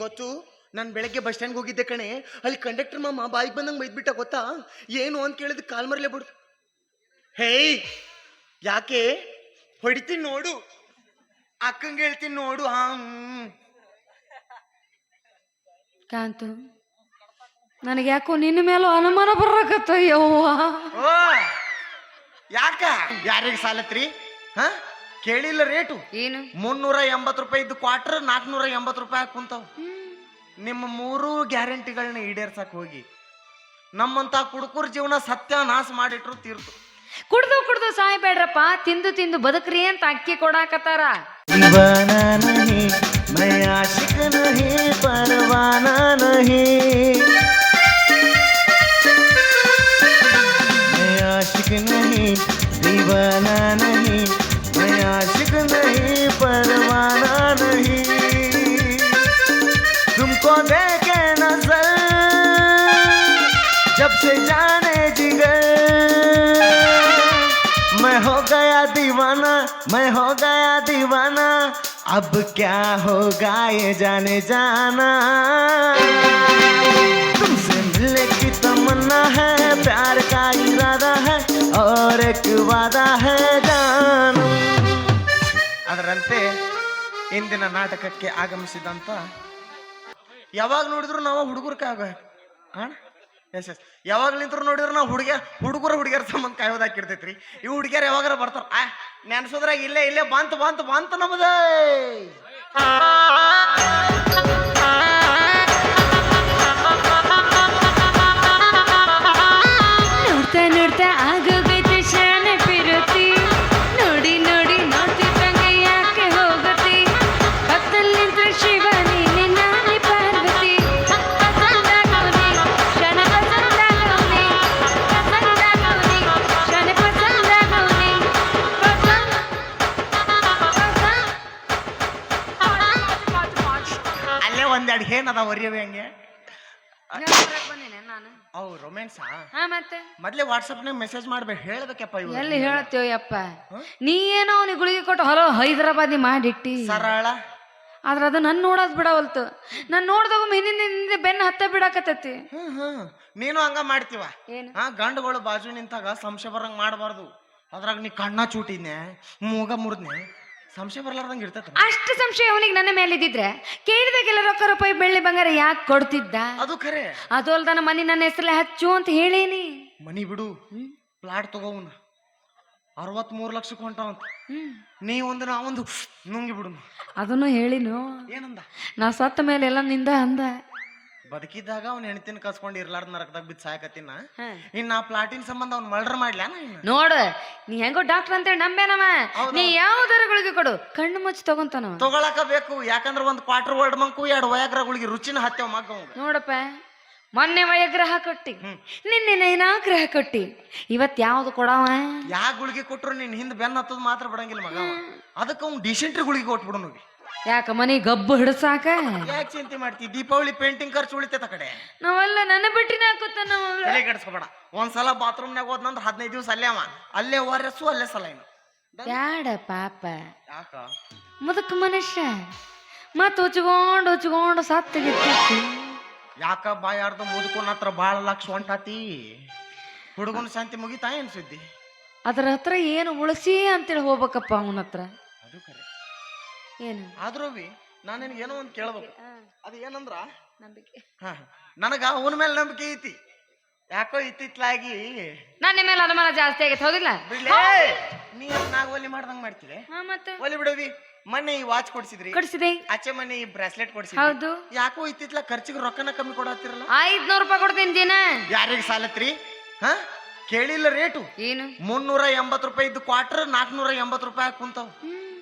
ಗೊತ್ತು, ನಾನು ಬೆಳಗ್ಗೆ ಬಸ್ ಸ್ಟ್ಯಾಂಡ್ಗೆ ಹೋಗಿದ್ದೆ ಕಣೆ. ಅಲ್ಲಿ ಕಂಡಕ್ಟರ್ ಮಾಮ ಬಾಯಿಗೆ ಬಂದಂಗೆ ಬೈದ್ಬಿಟ್ಟ ಗೊತ್ತಾ. ಏನು ಅಂತ ಕೇಳಿದ್ ಕಾಲ್ ಮರಲೇ ಬಿಡು. ಹೇಯ್ ಯಾಕೆ ಹೊಡಿತೀನಿ ನೋಡು, ಅಕ್ಕಂಗೆ ಹೇಳ್ತೀನಿ ನೋಡು. ಕಾಂತು, ನನಗೆ ಯಾಕೋ ನಿನ್ನ ಮೇಲೂ ಅನುಮಾನ ಬರಕತ್ತ. ಯವ್ವ ಓ ಯಾಕ ಯಾರಿಗೆ ಸಾಲತ್ರಿ? ಹಾ ಕೇಳಿಲ್ಲ ರೇಟು. ಏನು 380 ರೂಪಾಯಿ ಇದ್ದು ಕ್ವಾರ್ಟರ್ 480 ರೂಪಾಯಿ ಕುಂತಾವ್. ನಿಮ್ಮ 3 ಗ್ಯಾರಂಟಿಗಳನ್ನ ಈಡೇರ್ಸಕ್ ಹೋಗಿ ನಮ್ಮಂತ ಕುಡುಕುರ್ ಜೀವನ ಸತ್ಯಾನಾಶ ಮಾಡಿಟ್ರು ತೀರ್ತು. ಕುಡ್ದು ಸಾಯ್ಬೇಡ್ರಪ್ಪ, ತಿಂದು ತಿಂದು ಬದುಕ್ರಿ ಅಂತ ಅಕ್ಕಿ ಕೊಡಾಕತ್ತಾರ. दीवाना नहीं मैं आशिक नहीं परवाना नहीं तुमको देखे नजर जब से जाने जिगर मैं हो गया दीवाना अब क्या होगा ये जाने जाना तुमसे मिलने की तमन्ना है प्यार का इरादा है और एक वादा है जानो. ಅದರಂತೆ ಇಂದಿನ ನಾಟಕಕ್ಕೆ ಆಗಮಿಸಿದಂತ ಯಾವಾಗ ನೋಡಿದ್ರು ನಾವು ಹುಡುಗರು ಎಸ್ ಯಾವಾಗ್ಲಿಂತ್ರ ನೋಡಿದ್ರು ನಾವು ಹುಡುಗರ ಸಂಬಂಧ ಕಾಯೋದಾಕಿರ್ತೈತ್ರಿ. ಇವು ಹುಡುಗಿಯರು ಯಾವಾಗಾರ ಬರ್ತಾರ ನೆನ್ಸೋದ್ರಾಗ ಇಲ್ಲೇ ಬಂತು ನಮ್ಮದೇ. ನೋಡ್ತಾ ಆಗೋಗೈತೆ ಶಾನೆ ಪಿರುತಿ, ನೋಡಿ ನೋಡ್ತಿದ್ದಂಗೆ ಯಾಕೆ ಹೋಗತಿ, ಭಕ್ತಲ್ಲಿಂತ ಶಿವ ನೀನೆ ನಾನೇ ಪಾರ್ವತಿ. ಅಲ್ಲೇ ಒಂದೆರಡು ಏನದ ಒರಿಯವೆ ಹಂಗೆ ನಾನು ಅವು ರೊಮ್ಯಾನ್ಸ್ ಮತ್ತೆ ಮೊದ್ಲೇ ವಾಟ್ಸಪ್ನಾಗ ಮೆಸೇಜ್ ಮಾಡ್ಬೇಕು ಹೇಳ್ಬೇಕಪ್ಪ. ಇವ್ ಎಲ್ಲಿ ಹೇಳ್ತೇವ ಯಪ್ಪ, ನೀ ಏನೋ ಅವನಿಗೆ ಗುಳಿಗೆ ಕೊಟ್ಟು ಹಲೋ ಹೈದರಾಬಾದಿ ಮಾಡಿಟ್ಟಿ ಸರಳ. ಆದ್ರ ಅದು ನನ್ ನೋಡೋದ್ ಬಿಡವಲ್ತು. ನಾನ್ ನೋಡ್ದಾಗ ಹಿಂದಿಂದ ಬೆನ್ನ ಹತ್ತ ಬಿಡಾಕತ್ತೈತಿ. ನೀನು ಹಂಗ ಮಾಡ್ತೀವ. ಏನು ಗಂಡುಗಳು ಬಾಜು ನಿಂತಾಗ ಸಂಶಯ ಬರಂಗ್ ಮಾಡಬಾರ್ದು. ಅದ್ರಾಗ ನೀ ಕಣ್ಣ ಚೂಟಿದ್ನೆ ಮೂಗ ಮುರಿದ್ನೆ ಸಂಶಯ ಬರ್ಲಾರ್ದಂಗ ಇರ್ತೈತಿ. ಅಷ್ಟು ಸಂಶಯ ಅವನಿಗೆ ನನ್ನ ಮೇಲೆ ಇದ್ದಿದ್ರೆ ಕೇಳಿದಾಗೆಲ್ಲ ರೊಕ್ಕ ರೂಪಾಯಿ ಬೆಳ್ಳಿ ಬಂಗಾರ ಯಾಕೆ ಕೊಡ್ತಿದ್ದ? ಅದು ಖರೆ. ಅದು ಅಲ್ದನ ಮನಿ ನನ್ನ ಹೆಸರಲ್ಲೇ ಹಚ್ಚು ಅಂತ ಹೇಳೇನಿ. ಮನಿ ಬಿಡು, ಪ್ಲಾಟ್ ತಗೋವನ 63 ಲಕ್ಷಕ್ಕೆ ಹೊಂಟಾವಂತ. ನೀ ಒಂದು ನಾವೊಂದು ನುಂಗಿ ಬಿಡು. ಅದನ್ನು ಹೇಳಿನು. ಏನಂದ? ನಾ ಸತ್ತ ಮೇಲೆ ಎಲ್ಲ ನಿಂದ ಅಂದ. ಬದುಕಿದ್ದಾಗ ಅವ್ನ ಹೆಣ್ತಿನ ಕಸ್ಕೊಂಡು ಇರ್ಲಾರ್ದ ನರಕದಾಗ ಬಿದ್ದು ಸಾಯಕತ್ತಿನ. ಇನ್ನ ಆ ಪ್ಲಾಟಿನ ಸಂಬಂಧ ಅವ್ನ ಮರ್ಡರ್ ಮಾಡ್ಲ ನೋಡು. ನೀ ಹೆಂಗೋ ಡಾಕ್ಟರ್ ಅಂತೇಳಿ ನಂಬೇನವ. ನೀ ಯಾವ್ದಾರ ಗುಳಿಗೆ ಕೊಡು ಕಣ್ಣು ಮುಚ್ಚಿ ತಗೊಂತಾನವ. ತಗೊಳಕ ಬೇಕು, ಯಾಕಂದ್ರೆ ಒಂದು ಕ್ವಾರ್ಟರ್ ವರ್ಡ್ ಮಂಕು 2 ವಯಾಗ್ರ ಗುಳಿಗೆ ರುಚಿನ ಹತ್ತೇವ್ ಮಗ್ಗ. ನೋಡಪ್ಪ, ಮೊನ್ನೆ ವಯಗ್ರಹ ಕೊಟ್ಟಿ, ನಿನ್ನೆ ನೈನಾಗ್ರಹ ಕೊಟ್ಟಿ, ಇವತ್ ಯಾವ್ದು ಕೊಡವ? ಯಾ ಗುಳಿಗೆ ಕೊಟ್ರು ನಿನ್ ಹಿಂದ್ ಬೆನ್ನ ಹತ್ತದ ಮಾತ್ರ ಬಿಡಂಗಿಲ್ಲ ಮಗ. ಅದಕ್ಕೆ ಅವ್ನು ಡಿಸೆಂಟ್ರಿ ಗುಳಿಗೆ ಕೊಟ್ಬಿಡು ನೋಡಿ. ಯಾಕ ಮನಿ ಗಬ್ಬು ಹಿಡಸಾಕ? ಯಾಕೆ ಚಿಂತೆ ಮಾಡ್ತಿ? ದೀಪಾವಳಿ ಪೇಂಟಿಂಗ್ ಖರ್ಚು ಉಳಿತೈತ ಕಡೆ. ನಾವೆಲ್ಲ ನನ್ನ ಬಿಟ್ಟಿನ ಹಾಕುತ್ತ ನಾವು ತಲೆ ಕೆಡಿಸ್ಕೊಬೇಡ. ಒಂದ್ಸಲ ಬಾತ್ರೂಮ್ನಾಗ ಹೋದ್ನಂದ್ರ 15 ದಿವಸ ಅಲ್ಲೇ ಓರ್ಸು ಅಲ್ಲೇ ಸಲ ಏನು ಬ್ಯಾಡ ಪಾಪ. ಯಾಕ ಮುದಕ್ ಮನುಷ್ಯ ಮತ್ ಉಚ್ಕೊಂಡು ಸತ್ತಿಗಿರ್ತಿ. ಯಾಕ ಬಾಯಾರ್ದು ಮುದುಕೋನ ಹತ್ರ ಬಾಳ ಲಕ್ಷ ಹೊಂಟಾತಿ. ಹುಡುಗನ ಶಾಂತಿ ಮುಗಿತಾ ಏನ್ ಸುದ್ದಿ? ಅದ್ರ ಹತ್ರ ಏನು ಉಳಿಸಿ ಅಂತೇಳಿ ಹೋಗ್ಬೇಕಪ್ಪ ಅವನ ಹತ್ರ. ಅದು ಕರೆ. ಏನು ಆದ್ರೂ ನಾನು ನಿನಗೆ ಏನೋ ಒಂದು ಕೇಳ್ಬೇಕು. ಅದು ಏನಂದ್ರ ನಂಬಿಕೆ. ನನಗ ಅವನ ಮೇಲೆ ನಂಬಿಕೆ ಐತಿ. ಯಾಕೋ ಇತ್ತಿತ್ಲಾಗಿ ನನ್ನ ಮೇಲೆ ಅನುಮಾನ ಜಾಸ್ತಿ ಆಗೈತೆ. ಹೌದಿಲ್ಲ? ನೀ ನಾಗ ಒಲಿ ಮಾಡ್ದಂಗ್ ಮಾಡ್ತೀರಿ. ಮತ್ತೆ ಒಲಿ ಬಿಡವಿ. ಮೊನ್ನೆ ಈ ವಾಚ್ ಕೊಡ್ಸಿದ್ರಿ, ಆಚೆ ಮೊನ್ನೆ ಈ ಬ್ರಾಸ್ಲೆಟ್ ಕೊಡ್ಸಿದ್ರಿ. ಹೌದು. ಯಾಕೋ ಇತ್ತಿತ್ಲ ಖರ್ಚಿಗೆ ರೊಕ್ಕನ ಕಮ್ಮಿ ಕೊಡತ್ತಿರಲ್ಲ. 500 ರೂಪಾಯಿ ಕೊಡ್ತೀನಿ ದಿನ. ಯಾರಿಗೆ ಸಾಲತ್ರಿ? ಕೇಳಿಲ್ಲ ರೇಟು. ಏನು 380 ರೂಪಾಯಿ ಇದ್ದು ಕ್ವಾರ್ಟರ್ 480 ರೂಪಾಯಿ ಕುಂತಾವ್.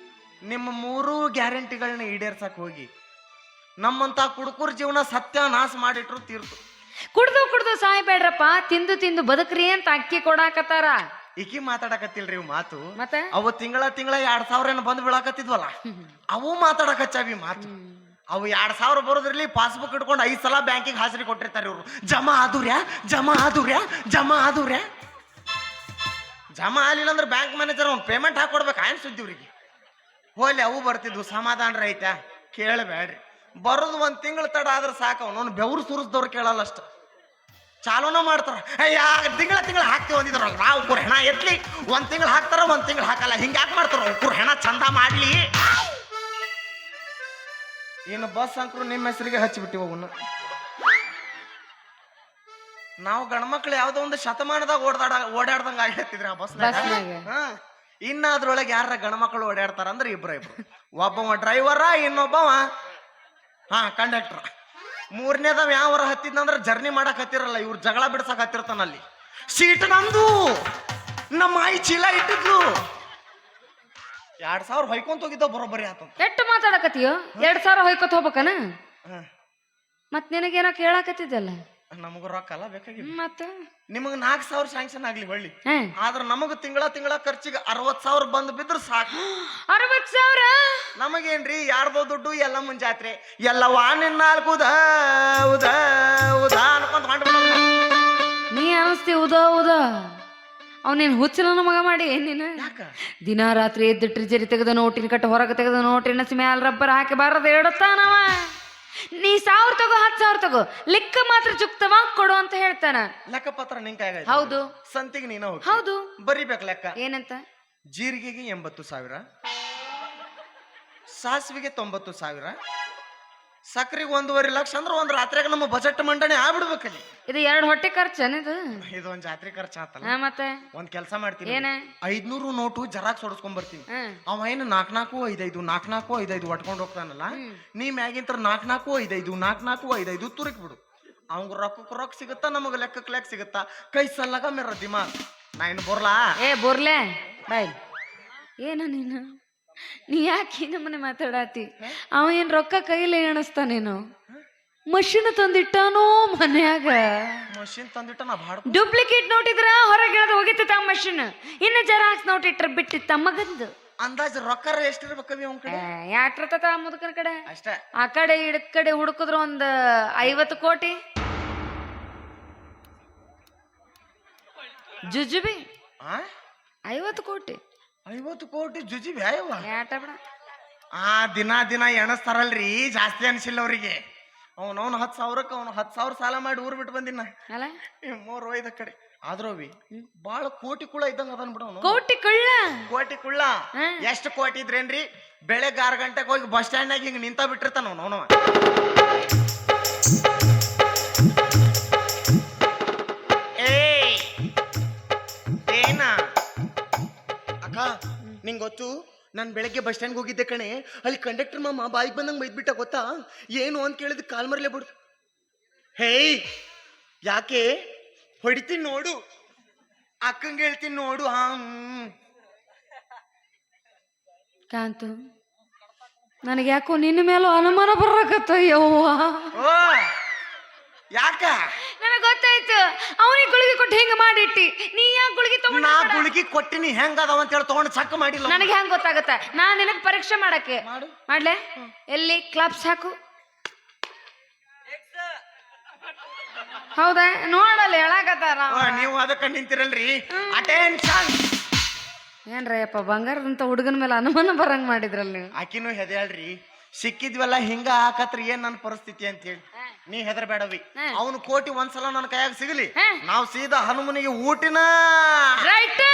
ನಿಮ್ಮ 3 ಗ್ಯಾರಂಟಿಗಳನ್ನ ಈಡೇರ್ಸಕ್ ಹೋಗಿ ನಮ್ಮಂತ ಕುಡುಕುರ್ ಜೀವನ ಸತ್ಯಾನಾಶ ಮಾಡಿಟ್ರು ತೀರ್ತು. ಕುಡ್ದು ಸಾಯ್ಬೇಡ್ರಪ್ಪ, ತಿಂದು ತಿಂದು ಬದುಕ್ರಿ ಅಂತ ಅಕ್ಕಿ ಕೊಡಾಕತ್ತಾರ. ಈಕಿ ಮಾತಾಡಕತ್ತಿಲ್ರಿ ಇವ್ ಮಾತು. ಮತ್ತೆ ಅವು ತಿಂಗಳ 2000 ಬಂದು ಬೀಳಾಕತ್ತಿದ್ವಲ್ಲ, ಅವು ಮಾತಾಡಕಚ್ಚಾವಿ ಮಾತು. ಅವು 2000 ಬರೋದ್ರಲ್ಲಿ ಪಾಸ್ಬುಕ್ ಇಟ್ಕೊಂಡು 5 ಸಲ ಬ್ಯಾಂಕಿಗೆ ಹಾಜರಿ ಕೊಟ್ಟಿರ್ತಾರೆ ಇವ್ರು. ಜಮಾ ಆದುರ್ಯಾ ಜಮಾ ಆಗ್ಲಿಲ್ಲ ಅಂದ್ರೆ ಬ್ಯಾಂಕ್ ಮ್ಯಾನೇಜರ್ ಅವ್ನು ಪೇಮೆಂಟ್ ಹಾಕೊಡ್ಬೇಕು. ಆಯ್ನ್ ಸುದ್ದಿ ಇವ್ರಿಗೆ ಹೋಲಿ. ಅವು ಬರ್ತಿದ್ವು. ಸಮಾಧಾನ ರೈತ ಕೇಳಬೇಡ್ರಿ. ಬರೋದು 1 ತಿಂಗಳು ತಡ ಆದ್ರೆ ಸಾಕು ಅವನು ಬೆವರು ಸುರಿಸ್ದವ್ರು ಕೇಳಲ್ಲ ಅಷ್ಟ ಚಾಲೂನ ಮಾಡ್ತಾರ ತಿಂಗಳ ಹಾಕ್ತಿವಿ ಅಂದಿದ್ರ ನಾವು ಕುರ್ ಹೆಣ ಎತ್ಲಿ 1 ತಿಂಗಳು ಹಾಕ್ತಾರ 1 ತಿಂಗಳು ಹಾಕಲ್ಲ ಹಿಂಗ್ಯಾಕೆ ಮಾಡ್ತಾರ ಕುರ್ ಹೆಣ ಚಂದ ಮಾಡ್ಲಿ ಇನ್ನು ಬಸ್ ಅಂಕರು ನಿಮ್ಮ ಹೆಸರಿಗೆ ಹಚ್ಚಿಬಿಟ್ಟಿವ ಅವನ್ನ ನಾವು ಗಂಡ್ಮಕ್ಳು ಯಾವ್ದೋ ಒಂದು ಶತಮಾನದಾಗ ಓಡಾಡ್ದಂಗ ಆಗಿರ್ತಿದ್ರಿ ಆ ಬಸ್ ಇನ್ನ ಅದ್ರೊಳಗೆ ಯಾರ ಗಂಡ್ಮಕ್ಳು ಓಡಾಡ್ತಾರ ಅಂದ್ರೆ ಇಬ್ರು ಒಬ್ಬವ ಡ್ರೈವರ ಇನ್ನೊಬ್ಬವ ಕಂಡಕ್ಟರ್ ಮೂರನೇದವ ಯಾವರ ಹತ್ತಿದ್ನಂದ್ರ ಜರ್ನಿ ಮಾಡಕ್ ಹತ್ತಿರಲ್ಲ ಇವ್ರು ಜಗಳ ಬಿಡ್ಸಕ್ ಹತ್ತಿರ್ತಾನಲ್ಲಿ ಸೀಟ್ ನಂದು ನಮ್ಮ ಆಯಿ ಚೀಲ ಇಟ್ಟಿದ್ಲು 2000 ಹೊಯ್ಕೊಂತ ಹೋಗಿದ್ದ ಬರೋಬ್ಬರಿ ಆತ ಎಷ್ಟು ಮಾತಾಡಕತ್ತೀಯೋ 2000 ಹೊಯ್ಕೊತ ಹೋಗ್ಬೇಕನ ಮತ್ ನಿನಗೇನೋ ಕೇಳಾಕತ್ತಿದ್ದಲ್ಲ ನಮಗ ರೊಕ್ಕ ಅಲ್ಲ ಬೇಕಾಗಿಲ್ಲ ಮತ್ತ ನಿಮಗ್ 4000 ಸ್ಯಾಂಕ್ಷನ್ ಆಗ್ಲಿ ಹೊಳ್ಳಿ ಆದ್ರ ನಮಗ ತಿಂಗಳ ಖರ್ಚಿಗೆ 60,000 ಬಂದ್ ಬಿದ್ರ ಸಾಕು 60,000 ನಮಗೇನ್ರಿ ಯಾರ್ದೋ ದುಡ್ಡು ಎಲ್ಲ ಮುಂಜಾತ್ರೆ ಎಲ್ಲ ವಾನಿನ್ 4 ಉದ ಅನ್ಕೊಂತ ಮಾಡ್ಬಿಡ ನೀ ಅನಸ್ತಿ ಉದ ಅವನೇನ್ ಹುಚ್ಚನ ಮಗ ಮಾಡಿ ನೀನು ದಿನ ರಾತ್ರಿ ಎದ್ದು ಟ್ರಿಜರಿ ತೆಗೆದ ನೋಟಿನ ಕಟ್ಟ ಹೊರಗೆ ತೆಗೆದ ನೋಟಿನ ಮ್ಯಾಲ ರಬ್ಬರ್ ಹಾಕಿ ಬಾರದು ಹೇಳುತ್ತಾನವ ನೀ 1000 ತಗೋ 10,000 ತಗೋ ಲೆಕ್ಕ ಮಾತ್ರ ಚುಕ್ತವಾಗಿ ಕೊಡು ಅಂತ ಹೇಳ್ತಾನ ಲೆಕ್ಕ ಪತ್ರ ನಿಂಕ ಹೌದು ಸಂತಿಗೆ ನೀನು ಹೌದು ಬರಿಬೇಕು ಲೆಕ್ಕ ಏನಂತ ಜೀರಿಗೆಗೆ 80,000 ಸಾಸಿವೆಗೆ 90,000 ಸಕ್ರಿಗೆ 1.5 ಲಕ್ಷ ಅಂದ್ರೆ ಒಂದ್ ರಾತ್ರಿಯಾಗ ನಮ್ಮ ಬಜೆಟ್ ಮಂಡನೆ ಆಗ್ಬಿಡ್ಬೇಕಲ್ಲಿ ಇದು 2 ಹೊಟ್ಟೆ ಖರ್ಚೇನಿದು ಇದು ಒಂದ್ ಜಾತ್ರೆ ಖರ್ಚು ಆತಲ್ಲ ಮತ್ತೆ ಒಂದ್ ಕೆಲಸ ಮಾಡ್ತೀನಿ ಏನ 500 ನೋಟು ಜರಾಕ್ಸ್ ಹೊಡ್ಸ್ಕೊಂಡ್ ಬರ್ತೀನಿ ಅವ ಏನು 4-4-5-5 ಒಟ್ಕೊಂಡ್ ಹೋಗ್ತಾನಲ್ಲ ನೀ ಮ್ಯಾಗಿಂತ್ರ 4-4-5-5 ತುರಿಕ್ ಬಿಡು ಅವಂಗ ರೊಕ್ಕ ಸಿಗುತ್ತಾ ನಮಗ ಲೆಕ್ಕ ಸಿಗುತ್ತಾ ಕೈ ಸಲ್ಲಾಗ ಮೇರ ದಿಮಾಗ್ ನಾ ಇನ್ನು ಬರ್ಲಾ ಬೋರ್ಲೆ ಬಾಯ್ ಏನ ನೀನು ನೀ ಯಾಕೆ ನಮ್ಮನೆ ಮಾತಾಡತಿ ಅವ ಏನ್ ರೊಕ್ಕ ಕೈಲೇ ಎಣಿಸ್ತಾನೇನು ಮಷಿನ್ ತಂದಿಟ್ಟಾನೋ ಮನ್ಯಾಗ ಮಷಿನ್ ತಂದಿಟ್ಟ ನಾ ಬಾಡ ಡೂಪ್ಲಿಕೇಟ್ ನೋಟ್ ಇದ್ರ ಹೊರಗೆ ಇಳದ ಹೋಗಿತ್ತ ಮಷಿನ್ ಇನ್ನು ಜೆರಾಕ್ಸ್ ನೋಟ್ ಇಟ್ರ ಬಿಟ್ಟಿತ್ತ ಮಗಂದು ಅಂದಾಜ್ ರೊಕ್ಕ ಎಷ್ಟಿರ್ಬೇಕವಿ ಅವನ ಕಡೆ ಯಾಟ್ರತ ಮುದುಕನ ಕಡೆ ಅಷ್ಟೇ ಆ ಕಡೆ ಈ ಕಡೆ ಹುಡುಕಿದ್ರ ಒಂದ್ 50 ಕೋಟಿ ಜುಜುಬಿ 50 ಕೋಟಿ 50 ಕೋಟಿ ಜುಜಿಬಿ ಅಯ್ಯವ್ವ ಯಾಟ ಬಿಡ ದಿನ ಎಣಸ್ತಾರಲ್ರಿ ಜಾಸ್ತಿ ಅನ್ಸಿಲ್ಲ ಅವ್ರಿಗೆ ಅವನು 10,000ಕ್ಕೆ ಅವನು 10,000 ಸಾಲ ಮಾಡಿ ಊರ್ ಬಿಟ್ಟು ಬಂದಿನ ಅಲ್ಲ 3-5 ಕಡೆ ಆದ್ರವಿ ಬಾಳ ಕೋಟಿ ಕುಳ ಇದ್ದಂಗ ಅದನ್ ಬಿಡ ಕೋಟಿ ಕುಳ್ಳ ಎಷ್ಟು ಕೋಟಿ ಇದ್ರೇನ್ರಿ ಬೆಳಗ್ಗೆ 6 ಗಂಟೆಗೆ ಹೋಗಿ ಬಸ್ ಸ್ಟ್ಯಾಂಡ್ ನಾಗ ಹಿಂಗ ನಿಂತ ಬಿಟ್ಟಿರ್ತಾನ ಅವನು ನಿಂಗ್ ಗೊತ್ತು ನಾನು ಬೆಳಗ್ಗೆ ಬಸ್ ಸ್ಟ್ಯಾಂಡ್ ಹೋಗಿದ್ದೆ ಕಣೆ ಅಲ್ಲಿ ಕಂಡಕ್ಟರ್ ಮಾಮ ಬಾಯಿಗೆ ಬಂದಂಗೆ ಬೈದ್ಬಿಟ್ಟ ಗೊತ್ತಾ ಏನು ಅಂತ ಕೇಳಿದ್ ಕಾಲ್ ಮರ್ಲೆ ಬಿಡು ಹೇಯ್ ಯಾಕೆ ಹೊಡಿತೀನಿ ನೋಡು ಅಕ್ಕಂಗೆ ಹೇಳ್ತೀನಿ ನೋಡು ಕಾಂತು ನನಗೆ ಯಾಕೋ ನಿನ್ನ ಮೇಲೂ ಅನುಮಾನ ಬರಕತ್ತ ಯವ್ವ ಯಾಕ ನನಗೆ ಗೊತ್ತಾಯ್ತು ಅವನಿಗೆ ಗುಳಿಗೆ ಕೊಟ್ಟು ಹೆಂಗ ಮಾಡಿಟ್ಟಿ ನೀ ಯಾಕೆ ಗುಳಿಗೆ ತಗೊಂಡು ನಾ ಗುಳಿಗೆ ಕೊಟ್ಟಿನಿ ಹೆಂಗ ಅದಾವ ಅಂತ ಹೇಳಿ ತಗೊಂಡು ಚಕ್ ಮಾಡಿಲ್ಲ ನನಗೆ ಹೆಂಗ್ ಗೊತ್ತಾಗತ್ತ ನಾನ್ ನಿನಗೆ ಪರೀಕ್ಷೆ ಮಾಡಕ್ಕೆ ಮಾಡ್ಲೆ ಎಲ್ಲಿ ಕ್ಲಾಪ್ಸ್ ಹಾಕು ಹೌದಾ ನೋಡಲ್ಲ ಹೇಳಾಕತ್ತಾರ ನೀವು ಅದಕ್ಕೆ ನಿಂತಿರಲ್ರಿ ಅಟೆನ್ಷನ್ ಏನ್ರಯ್ಯಪ್ಪ ಬಂಗಾರದಂತ ಹುಡುಗನ ಮೇಲೆ ಅನುಮಾನ ಬರಂಗ್ ಮಾಡಿದ್ರಲ್ಲ ನೀವು ಆಕಿನೂ ಹೆದಳ್ರಿ ಸಿಕ್ಕಿದ್ವಲ್ಲ ಹಿಂಗ ಹಾಕತ್ರ ಏನ್ ನನ್ನ ಪರಿಸ್ಥಿತಿ ಅಂತ ಹೇಳಿ ನೀ ಹೆದರ್ಬೇಡವಿ ಅವನು ಕೋಟಿ ಒಂದ್ಸಲ ನನ್ನ ಕೈಯಾಗ ಸಿಗಲಿ ನಾವು ಸೀದಾ ಹನುಮನಿಗೆ ಊಟಿನ